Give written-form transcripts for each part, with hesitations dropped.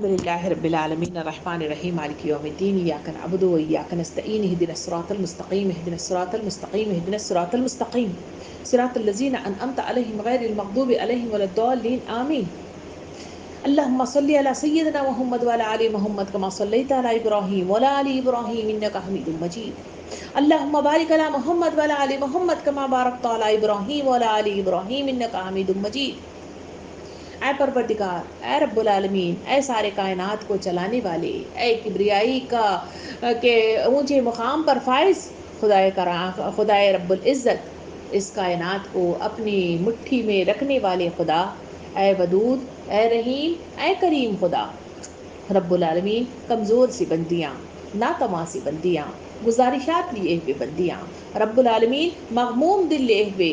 الحمدللہ رب العالمین الرحمن الرحیم مالک یوم الدین ایاک نعبد و ایاک نستعین اهدنا الصراط المستقیم اهدنا الصراط المستقیم اهدنا الصراط المستقیم صراط الذین انعمت علیہم غیر المغضوب علیہم ولا الضالین آمین اللهم صل على سيدنا محمد وعلى آل محمد كما صليت على إبراهيم وعلى آل إبراهيم إنك حميد مجيد اللهم بارك على محمد وعلى آل محمد كما باركت على إبراهيم وعلى آل إبراهيم إنك حميد مجيد۔ اے پروردگار، اے رب العالمین، اے سارے کائنات کو چلانے والے، اے کبریائی کا کے اونچے مقام پر فائز خدائے رب العزت، اس کائنات کو اپنی مٹھی میں رکھنے والے خدا، اے ودود، اے رحیم، اے کریم خدا رب العالمین، کمزور سی بندیاں، ناتواں سی بندیاں، گزارشات لیے ہوئے بندیاں، رب العالمین مغموم دل لیے ہوئے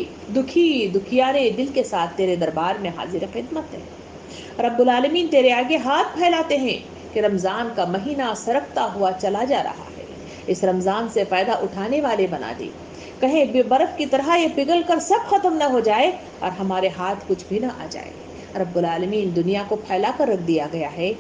دکھیارے دل کے ساتھ تیرے دربار میں حاضر خدمت ہے۔ رب العالمین تیرے آگے ہاتھ پھیلاتے ہیں کہ رمضان کا مہینہ سرکتا ہوا چلا جا رہا ہے، اس رمضان سے فائدہ اٹھانے والے بنا دے، کہیں بے برف کی طرح یہ پگھل کر سب ختم نہ ہو جائے اور ہمارے ہاتھ کچھ بھی نہ آ جائے۔ رب العالمین دنیا کو پھیلا کر رکھ دیا گیا ہے،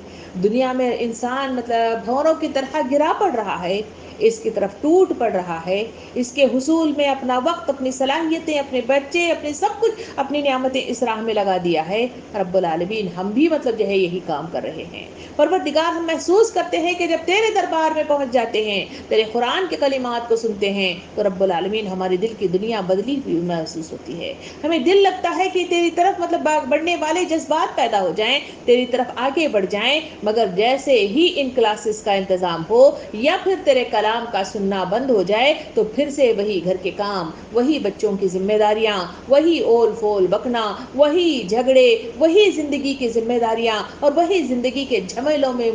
دنیا میں انسان بھونروں کی طرح گرا پڑ رہا ہے، اس کی طرف ٹوٹ پڑ رہا ہے، اس کے حصول میں اپنا وقت، اپنی صلاحیتیں، اپنے بچے، اپنے سب کچھ، اپنی نعمتیں اس راہ میں لگا دیا ہے۔ رب العالمین ہم بھی جو ہے یہی کام کر رہے ہیں۔ پروردگار ہم محسوس کرتے ہیں کہ جب تیرے دربار میں پہنچ جاتے ہیں، تیرے قرآن کے کلمات کو سنتے ہیں تو رب العالمین ہمارے دل کی دنیا بدلی ہوئی محسوس ہوتی ہے، ہمیں دل لگتا ہے کہ تیری طرف بڑھنے والے جذبات پیدا ہو جائیں، تیری طرف آگے بڑھ جائیں، مگر جیسے ہی ان کلاسز کا انتظام ہو یا پھر تیرے کلام کا سننا بند ہو جائے تو پھر سے وہی گھر کے کام، وہی بچوں کی ذمہ داریاں، وہی اول فول بکنا، وہی جھگڑے، وہی زندگی کی ذمہ داریاں اور وہی زندگی کے جھمیلوں میں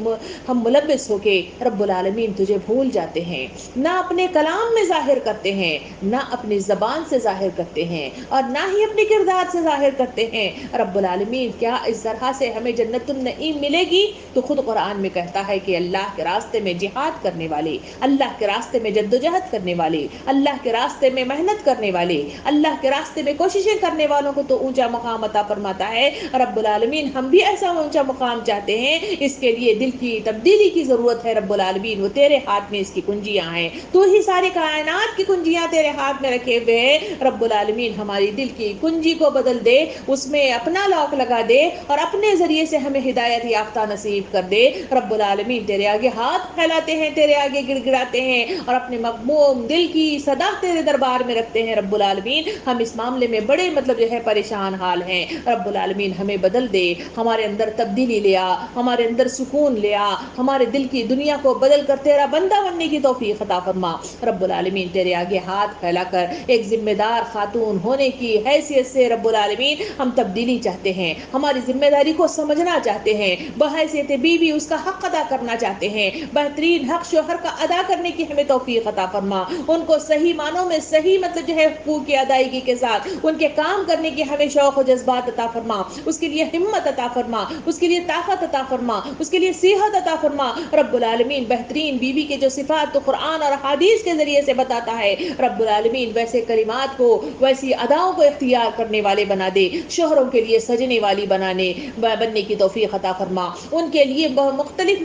ہم ملوث ہو کے رب العالمین تجھے بھول جاتے ہیں، نہ اپنے کلام میں ظاہر کرتے ہیں، نہ اپنی زبان سے ظاہر کرتے ہیں اور نہ ہی اپنے کردار سے ظاہر کرتے ہیں۔ رب العالمین کیا اس طرح سے ہمیں جنت النعیم ملے گی؟ تو خود قرآن میں کہتا ہے کہ اللہ کے راستے میں جہاد کرنے والے، اللہ کے راستے میں جدوجہد کرنے والے، اللہ کے راستے میں محنت کرنے والے، اللہ کے راستے میں کوششیں کرنے والوں کو تو اونچا مقام عطا فرماتا ہے۔ رب العالمین ہم بھی ایسا اونچا مقام چاہتے ہیں، اس کے لیے دل کی تبدیلی کی ضرورت ہے۔ رب العالمین وہ تیرے ہاتھ میں اس کی کنجیاں ہیں، تو ہی ساری کائنات کی کنجیاں تیرے ہاتھ میں رکھے ہوئے ہیں۔ رب العالمین ہماری دل کی کنجی کو بدل دے، اس میں اپنا لاک لگا دے اور اپنے ذریعے سے ہمیں ہدایت یافتہ نصیب کر دے۔ رب العالمین تیرے آگے ہاتھ پھیلاتے ہیں، تیرے آگے گڑ گڑاتے ہیں اور اپنے مغموم دل کی صدا تیرے دربار میں رکھتے ہیں۔ رب العالمین ہم اس معاملے میں بڑے پریشان حال ہیں، رب العالمین ہمیں بدل دے، ہمارے اندر تبدیلی لیا، ہمارے اندر سکون لیا، ہمارے دل کی دنیا کو بدل کر تیرا بندہ بننے کی توفیق عطا فرما۔ رب العالمین تیرے آگے ہاتھ پھیلا کر ایک ذمہ دار خاتون ہونے کی حیثیت سے رب العالمین ہم تبدیلی چاہتے ہیں، ہماری ذمہ داری کو سمجھنا چاہتے ہیں، بحیثیت بیوی اس کا حق ادا کرنا چاہتے ہیں، بہترین حق شوہر کا ادا کرنے کی ہمیں توفیق عطا فرما، ان کو صحیح معنوں میں صحیح حقوق کی ادائیگی کے ساتھ ان کے کام کرنے کی ہمیں شوق و جذبات عطا فرما، اس کے لیے ہمت عطا فرما، اس کے لیے طاقت عطا فرما، اس کے لیے صحت عطا فرما۔ رب العالمین بہترین بیوی کے جو صفات تو قرآن اور حدیث کے ذریعے سے بتاتا ہے، رب العالمین ویسے کلمات کو، ویسی اداؤں کو اختیار کرنے والے بنا دے، شوہروں کے لیے سجنے والی بننے کی توفیق عطا فرما، ان کے لیے مختلف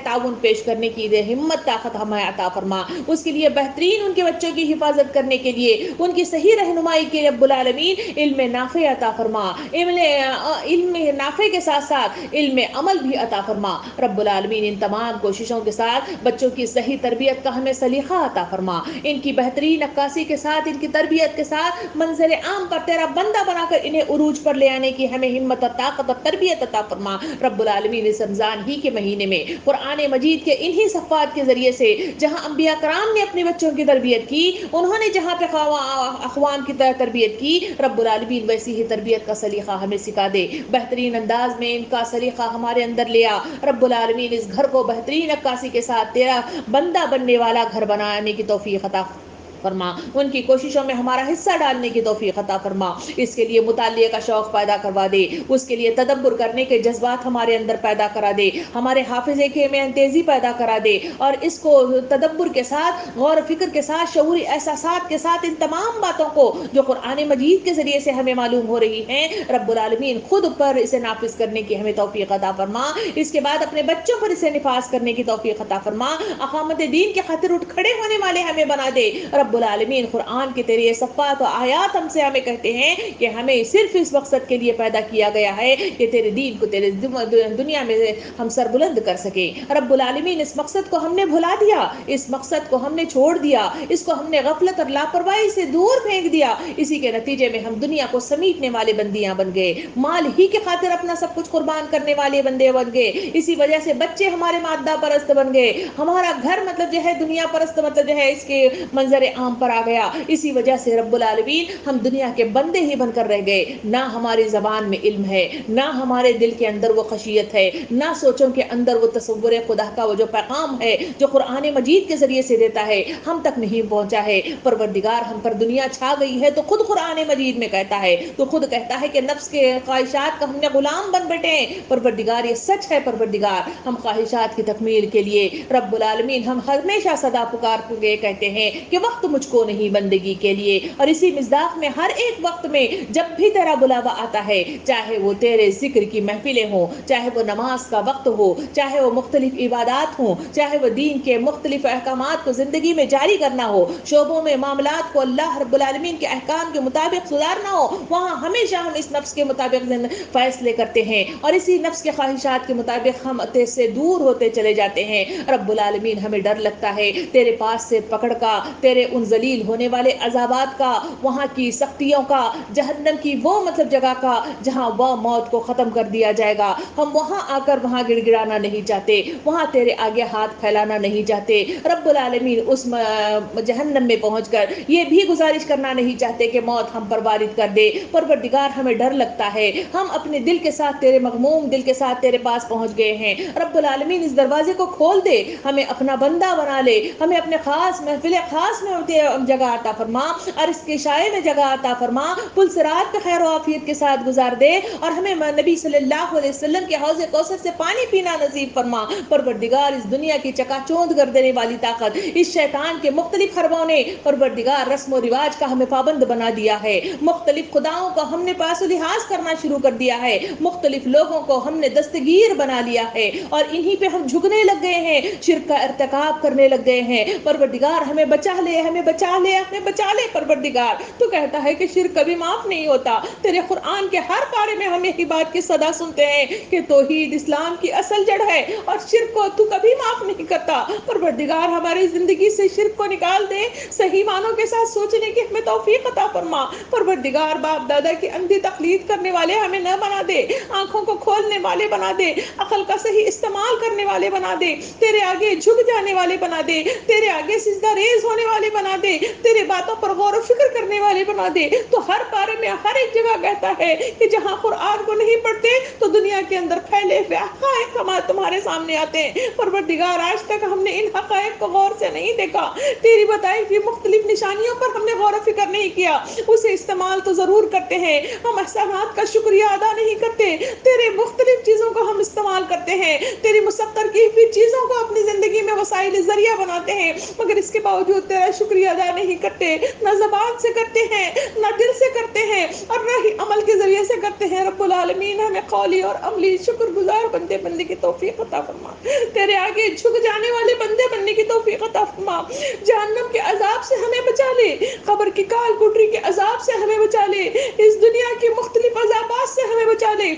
تعاون پیش کرنے کی ہمت طاقت ہمیں عطا فرما، اس کے لیے بہترین ان کے بچوں کی حفاظت کرنے کے لیے ان کی صحیح رہنمائی کے رب العالمین علم نافع عطا فرما، علم نافع کے ساتھ ساتھ علم عمل بھی عطا فرما۔ رب العالمین ان تمام کوششوں کے ساتھ بچوں کی صحیح تربیت کا ہمیں سلیقہ عطا فرما، ان کی بہترین عکاسی کے ساتھ، ان کی تربیت کے ساتھ منظر عام پر تیرا بندہ بنا کر انہیں عروج پر لے آنے کی ہمیں ہمت اور طاقت اور تربیت عطا فرما۔ رب العالمین اس رمضان ہی کے مہینے میں قرآن مجید کے انہی صفحات کے ذریعے سے جہاں انبیاء کرام نے اپنے بچوں کی تربیت کی، انہوں نے جہاں پہ اقوام کی تربیت کی، رب العالمین ویسی ہی تربیت کا سلیقہ ہمیں سکھا دے، بہترین انداز میں ان کا سلیقہ ہمارے اندر لیا۔ رب العالمین اس گھر کو بہترین عکاسی کے ساتھ تیرا بندہ بننے والا گھر بنانے کی توفیق عطا فرما، ان کی کوششوں میں ہمارا حصہ ڈالنے کی توفیق عطا فرما، اس کے لیے مطالعے کا شوق پیدا کروا دے، اس کے لیے تدبر کرنے کے جذبات ہمارے اندر پیدا کرا دے، ہمارے حافظے کے میں تیزی پیدا کرا دے، اور اس کو تدبر کے ساتھ، غور و فکر کے ساتھ، شعوری احساسات کے ساتھ ان تمام باتوں کو جو قرآن مجید کے ذریعے سے ہمیں معلوم ہو رہی ہیں، رب العالمین خود پر اسے نافذ کرنے کی ہمیں توفیق عطا فرما، اس کے بعد اپنے بچوں پر اسے نفاذ کرنے کی توفیق عطا فرما، اقامت دین کے خاطر اٹھ کھڑے ہونے والے ہمیں بنا دے رب العالمین۔ قرآن کے تیرے صفات و آیات ہم سے ہمیں کہتے ہیں کہ ہمیں صرف اس مقصد کے لیے پیدا کیا گیا ہے کہ تیرے دین کو تیرے دنیا میں ہم سر بلند کر سکے۔ رب العالمین اس مقصد کو ہم نے بھلا دیا، اس مقصد کو ہم نے چھوڑ دیا، اس کو ہم نے غفلت اور لاپرواہی سے دور پھینک دیا، اسی کے نتیجے میں ہم دنیا کو سمیٹنے والے بندیاں بن گئے، مال ہی کی خاطر اپنا سب کچھ قربان کرنے والے بندے بن گئے، اسی وجہ سے بچے ہمارے مادہ پرست بن گئے، ہمارا گھر مطلب جو ہے دنیا پرست مطلب جو ہے اس کے منظر عام پر آ گیا، اسی وجہ سے رب العالمین ہم دنیا کے بندے ہی بن کر رہ گئے، نہ ہماری زبان میں علم ہے، نہ ہمارے دل کے اندر وہ خشیت ہے، نہ سوچوں کے اندر وہ تصور خدا کا وہ جو پیغام ہے جو قرآن مجید کے ذریعے سے دیتا ہے ہم تک نہیں پہنچا ہے۔ پروردگار ہم پر دنیا چھا گئی ہے تو خود قرآن مجید میں کہتا ہے، تو خود کہتا ہے کہ نفس کے خواہشات کا ہم نے غلام بن بیٹھے ہیں۔ پروردگار یہ سچ ہے، پروردگار ہم خواہشات کی تکمیل کے لیے رب العالمین ہم ہمیشہ صدا پکار کے کہتے ہیں کہ وقت مجھ کو نہیں بندگی کے لیے، اور اسی مصداق میں ہر ایک وقت میں جب بھی تیرا بلاوا آتا ہے، چاہے وہ تیرے ذکر کی محفلیں ہوں، چاہے وہ نماز کا وقت ہو، چاہے وہ مختلف عبادات ہوں، چاہے وہ دین کے مختلف احکامات کو زندگی میں جاری کرنا ہو، شعبوں میں معاملات کو اللہ رب العالمین کے احکام کے مطابق سدھارنا ہو، وہاں ہمیشہ ہم اس نفس کے مطابق فیصلے کرتے ہیں، اور اسی نفس کے خواہشات کے مطابق ہم سے دور ہوتے چلے جاتے ہیں۔ رب العالمین ہمیں ڈر لگتا ہے تیرے پاس سے پکڑ کا، تیرے ان ذلیل ہونے والے عذابات کا، وہاں کی سختیوں کا، جہنم کی وہ مطلب جگہ کا جہاں وہ موت کو ختم کر دیا جائے گا، ہم وہاں آ کر وہاں گڑ گڑانا نہیں چاہتے، وہاں تیرے آگے ہاتھ پھیلانا نہیں چاہتے۔ رب العالمین اس جہنم میں پہنچ کر یہ بھی گزارش کرنا نہیں چاہتے کہ موت ہم پر وارد کر دے۔ پروردگار ہمیں ڈر لگتا ہے، ہم اپنے دل کے ساتھ تیرے مغموم دل کے ساتھ تیرے پاس پہنچ گئے ہیں، رب العالمین اس دروازے کو کھول دے، ہمیں اپنا بندہ بنا لے، ہمیں اپنے خاص محفل خاص میں جگہ عطا فرما، اور اس کے شائع میں جگہ عطا فرما، پل صراط پہ خیر و عافیت کے ساتھ گزار دے، اور ہمیں نبی صلی اللہ علیہ وسلم کے حوض کوثر سے پانی پینا نصیب فرما۔ پروردگار اس دنیا کی چکا چوند کر دینے والی طاقت، اس شیطان کے مختلف حربوں نے پروردگار رسم و رواج کا ہمیں پابند بنا دیا ہے، مختلف خداؤں کو ہم نے پاس و لحاظ کرنا شروع کر دیا ہے، مختلف لوگوں کو ہم نے دستگیر بنا لیا ہے، اور انہی پہ ہم جھکنے لگ گئے ہیں، شرک کا ارتکاب کرنے لگ گئے ہیں۔ پروردگار ہمیں بچا لے، ہمیں بچا لے، ہمیں بچا لے۔ پروردگار تو کہتا ہے کہ شرک کبھی معاف نہیں ہوتا، تیرے قرآن کے ہر پارے میں ہم یہی بات کی صدا سنتے ہیں کہ توحید اسلام کی اصل جڑ ہے، اور شرک کو تو کبھی معاف نہیں کرتا۔ پروردگار ہماری زندگی سے شرک کو نکال دے، صحیح معنوں کے ساتھ سوچنے کی ہمیں توفیق عطا فرما۔ پروردگار باپ دادا کی اندھی تقلید کرنے والے ہمیں نہ بنا دے، آنکھوں کو کھولنے والے بنا دے، عقل کا صحیح استعمال کرنے والے بنا دے، تیرے آگے جھک جانے والے بنا دے، تیرے آگے سجدہ ریز ہونے والے بنا دے، تیرے باتوں پر غور و فکر کرنے والے بنا دے۔ تو ہر بارے میں ہر ایک جگہ کہتا ہے کہ جہاں قرآن کو نہیں پڑھتے تو دنیا کے اندر پھیلے ہوئے حقائق تمہارے سامنے آتے ہیں۔ پروردگار آج تک ہم نے ان حقائق کو غور سے نہیں دیکھا، تیری بتائی ہوئی مختلف نشانیوں پر ہم نے غور و فکر نہیں کیا، اسے استعمال تو ضرور کرتے ہیں، ہم احسانات کا شکریہ ادا نہیں کرتے، تیرے مختلف چیزوں کو ہم استعمال کرتے ہیں، تیری مسخر کی ہوئی چیزوں کو اپنی زندگی میں وسائل ذریعہ بناتے ہیں، مگر اس کے باوجود تیرا شکریہ ادا نہیں کرتے، نہ زبان سے کرتے ہیں، نہ دل سے کرتے ہیں، اور نہ ہی عمل کے ذریعے سے کرتے ہیں۔ رب العالمین ہمیں قولی اور عملی شکر گزار بندے بننے کی توفیق عطا فرما، تیرے آگے جھک جانے والے بندے بننے کی توفیق عطا فرما، جہنم کے عذاب سے ہمیں بچا لے، قبر کی کال کوٹری کے عذاب سے ہمیں بچا لے، اس دنیا کی مختلف عذابات سے ہمیں بچا لے۔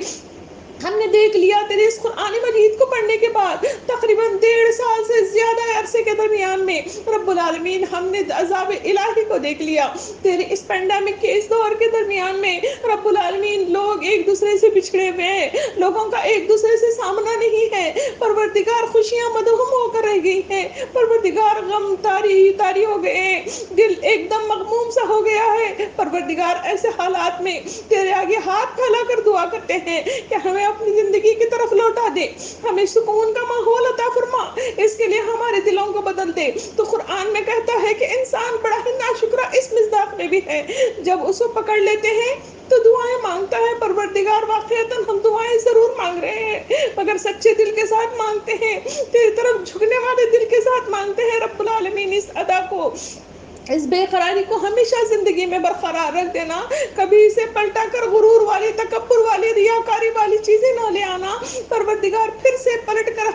ہم نے دیکھ لیا تیرے اس قرآن مجید کو پڑھنے کے بعد تقریباً 1.5 سال سے زیادہ عرصے کے درمیان میں رب العالمین ہم نے عذاب الہی کو دیکھ لیا، تیرے اس پینڈیمک کے اس دور کے درمیان میں رب العالمین لوگ ایک دوسرے سے بچھڑے ہوئے ہیں، لوگوں کا ایک دوسرے سے سامنا نہیں ہے، پروردگار خوشیاں مدہوم ہو کر رہ گئی ہیں، پروردگار غم تاری تاری ہو گئے ہیں، دل ایک دم مغموم سا ہو گیا ہے، پروردگار ایسے حالات میں تیرے آگے ہاتھ پھیلا کر دعا کرتے ہیں کہ ہمیں اپنی زندگی کی طرف لوٹا دے، ہمیں سکون کا ماحول عطا فرما، اس کے لیے ہمارے دلوں کو بدل دے۔ تو قرآن میں کہتا ہے کہ انسان بڑا ہی ناشکرا اس مصداق میں بھی ہے، جب اس کو پکڑ لیتے ہیں تو دعائیں مانگتا ہے، پروردگار واقعتاً ہم دعائیں ضرور مانگ رہے ہیں مگر سچے دل کے ساتھ مانگتے ہیں، تیری طرف جھکنے والے دل کے ساتھ مانگتے ہیں۔ رب العالمین اس ادا کو، اس بے قراری کو ہمیشہ زندگی میں برقرار رکھ دینا، کبھی اسے پلٹا کر غرور والی، تکبر والی، ریاکاری والی چیزیں نہ لے آنا، پروردگار پھر سے پلٹ کر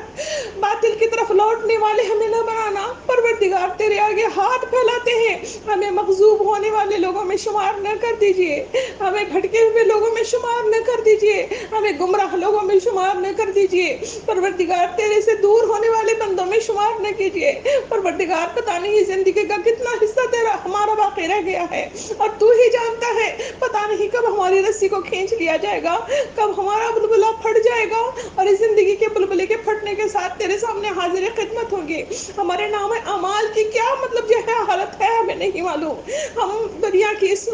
باطل کی طرف لوٹنے والے ہمیں نہ بنانا۔ پروردگار تیرے آگے ہاتھ پھیلاتے ہیں، ہمیں مغضوب ہونے والے لوگوں میں شمار نہ کر دیجیے، ہمیں بھٹکے ہوئے لوگوں میں شمار نہ کر دیجیے، ہمیں گمراہ لوگوں میں شمار نہ کر دیجیے، پروردگار تیرے سے دور ہونے والے بندوں میں شمار نہ کیجیے۔ پروردگار پتہ نہیں زندگی کا کتنا حصہ تیرا ہمارا باقی رہ گیا ہے اور تو ہی جانتا ہے، پتہ نہیں کب ہماری رسی کو کھینچ لیا جائے گا، کب ہمارا بلبلہ پھٹ جائے گا اور اس زندگی کے بلبلے کے پھٹنے کے ساتھ تیرے سامنے حاضر خدمت ہوں گے۔ ہمارے نام اعمال کی کیا مطلب جو ہے حالت ہے ہمیں نہیں معلوم، ہم دنیا کی اس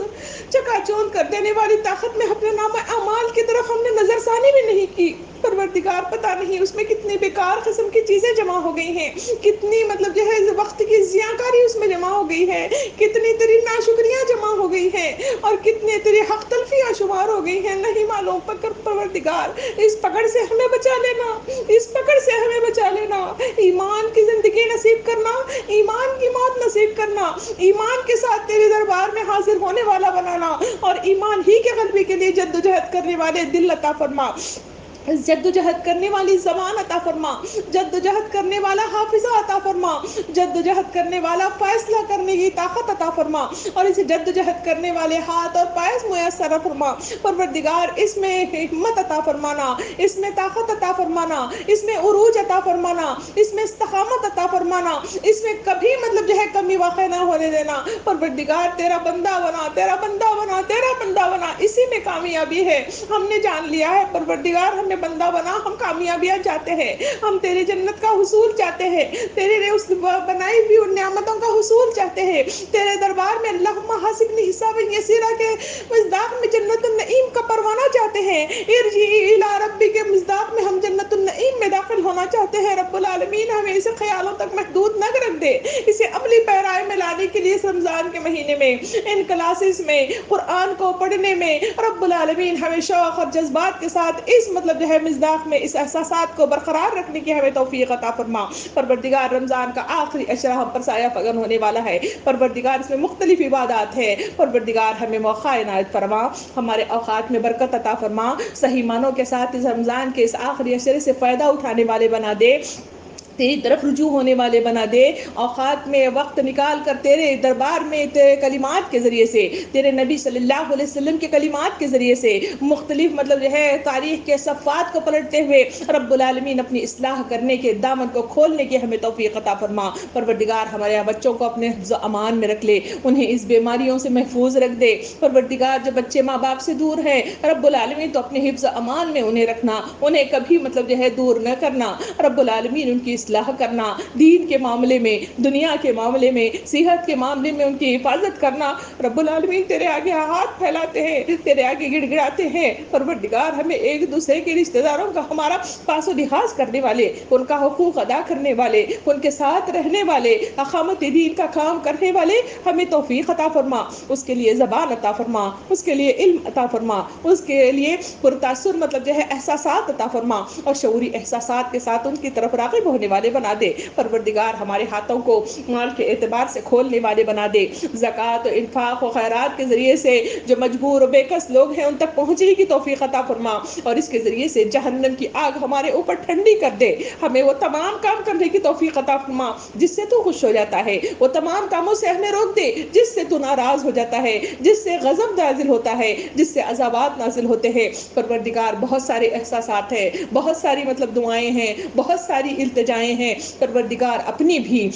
چکا چوند کر دینے والی طاقت میں اپنے نام اعمال کی طرف ہم نے نظر ثانی بھی نہیں کی۔ پروردگار پتہ نہیں اس میں کتنی بیکار قسم کی چیزیں جمع ہو گئی ہیں، کتنی مطلب جو ہے وقت کی ضیاءکاری اس میں جمع ہو گئی ہے، کتنی تیری ناشکریاں جمع ہو گئی ہیں اور کتنے تیری حق تلفیاں شمار ہو گئی ہیں، نہیں معلوم۔ پروردگار اس پکڑ سے ہمیں بچا لینا، اس پکڑ سے ہمیں بچا لینا، ایمان کی زندگی نصیب کرنا، ایمان کی موت نصیب کرنا، ایمان کے ساتھ تیرے دربار میں حاضر ہونے والا بنانا اور ایمان ہی کے غلبے کے لیے جدوجہد کرنے والے دل عطا فرما، جدوجہد کرنے والی زبان عطا فرما، جدوجہد کرنے والا حافظہ عطا فرما، جدوجہد کرنے والا فیصلہ کرنے کی طاقت عطا فرما اور اسے جدوجہد کرنے والے ہاتھ اور پائے میسر فرما۔ پروردگار اس میں ہمت عطا فرمانا، اس میں طاقت عطا فرمانا، اس میں عروج عطا فرمانا، اس میں استقامت عطا فرمانا، اس میں کبھی مطلب جو ہے کمی واقع نہ ہونے دینا۔ پروردگار تیرا بندہ بنا، تیرا بندہ بنا، تیرا بندہ بنا، اسی میں کامیابی ہے، ہم نے جان لیا ہے۔ پروردگار ہمیں بندہ بنا، ہم کامیابیاں چاہتے ہیں، ہم تیری جنت کا حصول چاہتے ہیں، تیرے اس بنائی ہوئی ان نعمتوں کا حصول چاہتے ہیں، تیرے دربار میں اللہم حاسبنی حسابا یسیرا کے مصداق میں جنت النعیم کا پروانہ چاہتے ہیں، ارجعی الی ربک کے مصداق میں ہم جنت النعیم میں داخل ہونا چاہتے ہیں۔ رب العالمین ہمیں اسے خیالوں تک محدود نہ رکھ دے، اسے عملی پیرائے میں لانے کے لیے اس رمضان کے مہینے میں ان کلاسز میں قرآن کو پڑھنے میں رب العالمین ہمیں شوق اور جذبات کے ساتھ اس مطلب جو ہے مصداق میں اس احساسات کو برقرار رکھنے کی ہمیں توفیق عطا فرما۔ پروردگار رمضان کا آخری عشرہ ہم پر سایہ فگن ہونے والا ہے، پروردگار اس میں مختلف عبادات ہیں، پروردگار ہمیں موقع عنایت فرما، ہمارے اوقات میں برکت عطا فرما، صحیح معنوں کے ساتھ اس رمضان کے اس آخری عشرے سے فائدہ اٹھانے والے بنا دے، تیری طرف رجوع ہونے والے بنا دے، اوقات میں وقت نکال کر تیرے دربار میں تیرے کلمات کے ذریعے سے، تیرے نبی صلی اللہ علیہ وسلم کے کلمات کے ذریعے سے مختلف مطلب جو ہے تاریخ کے صفحات کو پلٹتے ہوئے رب العالمین اپنی اصلاح کرنے کے دامن کو کھولنے کی ہمیں توفیق عطا فرما۔ پروردگار ہمارے یہاں بچوں کو اپنے حفظ و امان میں رکھ لے، انہیں اس بیماریوں سے محفوظ رکھ دے۔ پروردگار جو بچے ماں باپ سے دور ہیں رب العالمین تو اپنے حفظ و امان میں انہیں رکھنا، انہیں کبھی مطلب جو ہے دور نہ کرنا، رب العالمین ان کی اصلاح کرنا، دین کے معاملے میں، دنیا کے معاملے میں، صحت کے معاملے میں ان کی حفاظت کرنا۔ رب العالمین تیرے آگے ہاتھ پھیلاتے ہیں، تیرے آگے گڑ گڑاتے ہیں، پروردگار ہمیں ایک دوسرے کے رشتہ داروں کا ہمارا پاس و لحاظ کرنے والے، ان کا حقوق ادا کرنے والے، ان کے ساتھ رہنے والے، اقامت دین کا کام کرنے والے ہمیں توفیق عطا فرما، اس کے لیے زبان عطا فرما، اس کے لیے علم عطا فرما، اس کے لیے پرتاثر مطلب جو ہے احساسات عطا فرما اور شعوری احساسات کے ساتھ ان کی طرف راغب ہونے والے بنا دے۔ پروردگار ہمارے ہاتھوں کو مال کے اعتبار سے کھولنے والے بنا دے، زکوٰۃ و انفاق و خیرات کے ذریعے سے جو مجبور و بے کس لوگ ہیں ان تک پہنچنے کی توفیق عطا فرما اور اس کے ذریعے سے جہنم کی آگ ہمارے اوپر ٹھنڈی کر دے، ہمیں وہ تمام کام کرنے کی توفیق عطا فرما جس سے تو خوش ہو جاتا ہے، وہ تمام کاموں سے ہمیں روک دے جس سے تو ناراض ہو جاتا ہے، جس سے غضب نازل ہوتا ہے، جس سے عذابات نازل ہوتے ہیں۔ پروردگار بہت سارے احساسات ہیں، بہت ساری مطلب دعائیں ہیں، بہت ساری التجائیں ہیں، پروردگار اپنی بھی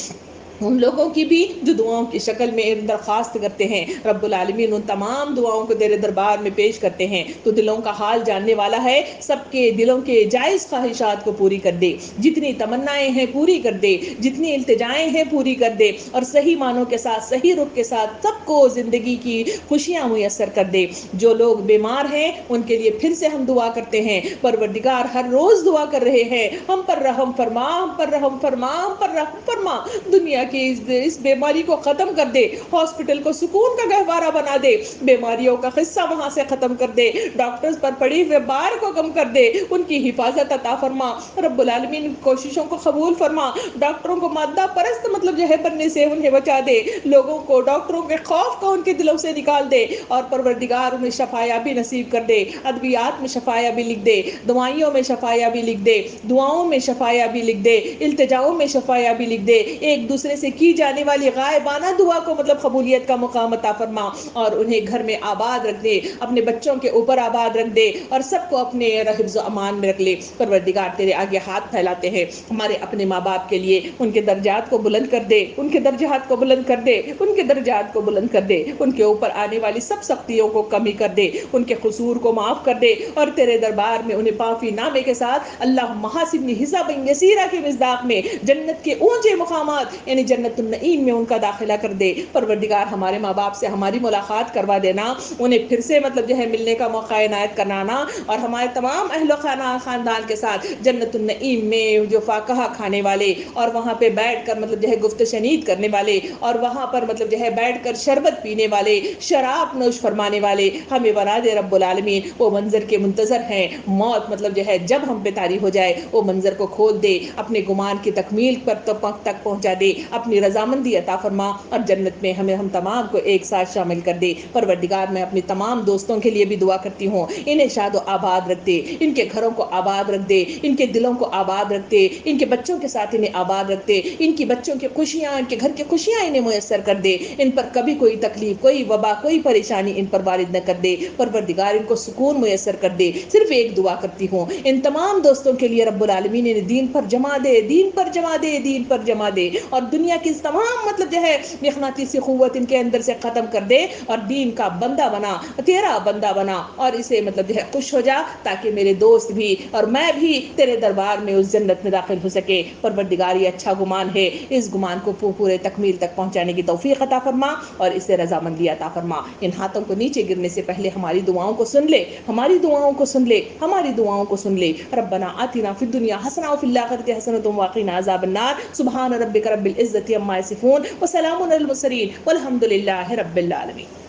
ان لوگوں کی بھی جو دعاؤں کی شکل میں درخواست کرتے ہیں. رب العالمین ان تمام دعاؤں کو تیرے دربار میں پیش کرتے ہیں. تو دلوں کا حال جاننے والا ہے. سب کے دلوں کے جائز خواہشات کو پوری کر دے, جتنی تمنائیں ہیں پوری کر دے, جتنی التجائیں ہیں پوری کر دے, اور صحیح معنوں کے ساتھ صحیح رخ کے ساتھ سب کو زندگی کی خوشیاں میسر کر دے. جو لوگ بیمار ہیں ان کے لیے پھر سے ہم دعا کرتے ہیں. پروردگار ہر روز دعا کر رہے ہیں, ہم پر رحم فرما, ہم پر رحم فرما, ہم پر رحم فرما. دنیا کی اس بیماری کو ختم کر دے, ہاسپٹل کو سکون کا گہوارہ بنا دے, بیماریوں کا قصہ وہاں سے ختم کر دے, ڈاکٹرز پر پڑی ہوئے بار کو کم کر دے, ان کی حفاظت عطا فرما. رب العالمین کوششوں کو قبول فرما. ڈاکٹروں کو مادہ پرست مطلب جو ہے بننے سے انہیں بچا دے, لوگوں کو ڈاکٹروں کے خوف کو ان کے دلوں سے نکال دے, اور پروردگار انہیں شفایابی نصیب کر دے. ادویات میں شفایابی لکھ دے, دوائیوں میں شفایابی لکھ دے, دعاؤں میں شفایابی لکھ دے, التجاؤں میں شفایابی لکھ دے. ایک دوسرے سے کی جانے والی غائبانہ دعا کو مطلب قبولیت کا مقام عطا فرما, اور انہیں گھر میں آباد رکھ دے, اپنے بچوں کے اوپر آباد رکھ دے, اور سب کو اپنے حفظ و امان میں رکھ لے. پروردگار تیرے آگے ہاتھ پھیلاتے ہیں ہمارے اپنے ماں باپ کے لیے, ان کے درجات کو بلند کر دے, ان کے درجات کو بلند کر دے, ان کے درجات کو بلند کر دے, ان کے اوپر آنے والی سب سختیوں کو کمی کر دے, ان کے قصور کو معاف کر دے, اور تیرے دربار میں انہیں پاکی نامے کے ساتھ اللہم حاسبنی حسابا یسیرا کے مصداق میں جنت کے اونچے مقامات یعنی جنت النعیم میں ان کا داخلہ کر دے. پروردگار ہمارے ماں باپ سے ہماری ملاقات کروا دینا, انہیں پھر سے مطلب جو ہے ملنے کا موقع عنایت کرانا, اور ہمارے تمام اہل و خاندان کے ساتھ جنت النعیم میں جو فاکہہ کھانے والے, اور وہاں پہ بیٹھ کر مطلب جو ہے گفت شنید کرنے والے, اور وہاں پر مطلب جو ہے بیٹھ کر شربت پینے والے, شراب نوش فرمانے والے ہمیں بنا دے رب العالمین. وہ منظر کے منتظر ہیں, موت مطلب جو ہے جب ہم پہ طاری ہو جائے وہ منظر کو کھول دے, اپنے گمان کی تکمیل پر تک پہنچا دے, اپنی رضامندی عطا فرما, اور جنت میں ہم تمام کو ایک ساتھ شامل کر دے. پروردگار میں اپنی تمام دوستوں کے لیے بھی دعا کرتی ہوں, انہیں شاد و آباد رکھ دے, ان کے گھروں کو آباد رکھ دے, ان کے دلوں کو آباد رکھ دے, ان کے بچوں کے ساتھ انہیں آباد رکھ دے, ان کی بچوں کی خوشیاں, ان کے گھر کی خوشیاں انہیں میسر کر دے, ان پر کبھی کوئی تکلیف, کوئی وبا, کوئی پریشانی ان پر وارد نہ کر دے. پروردگار ان کو سکون میسر کر دے. صرف ایک دعا کرتی ہوں ان تمام دوستوں کے لیے, رب العالمین انہیں دین پر جما دے, دین پر جما دے, دین پر جما دے, اور دنیا کی تمام مطلب جو ہے مقناطیسی قوت ان کے اندر سے ختم کر دے, اور دین کا بندہ بنا, تیرا بندہ بنا, اور اسے مطلب جو ہے خوش ہو جا, تاکہ میرے دوست بھی اور میں بھی تیرے دربار میں اس جنت میں داخل ہو سکے. پروردگار یہ اچھا گمان ہے, اس گمان کو پورے تکمیل تک پہنچانے کی توفیق عطا فرما, اور اسے رضامندی عطا فرما. ان ہاتھوں کو نیچے گرنے سے پہلے ہماری دعاؤں کو سن لے, ہماری دعاؤں کو سن لے, ہماری دعاؤں کو سن لے. ربنا آتنا فی الدنیا حسنہ وفی الآخرۃ حسنۃ وقنا عذاب النار. سبحان ربک رب العزۃ عما یصفون وسلام علی المرسلین والحمد للہ رب العالمین.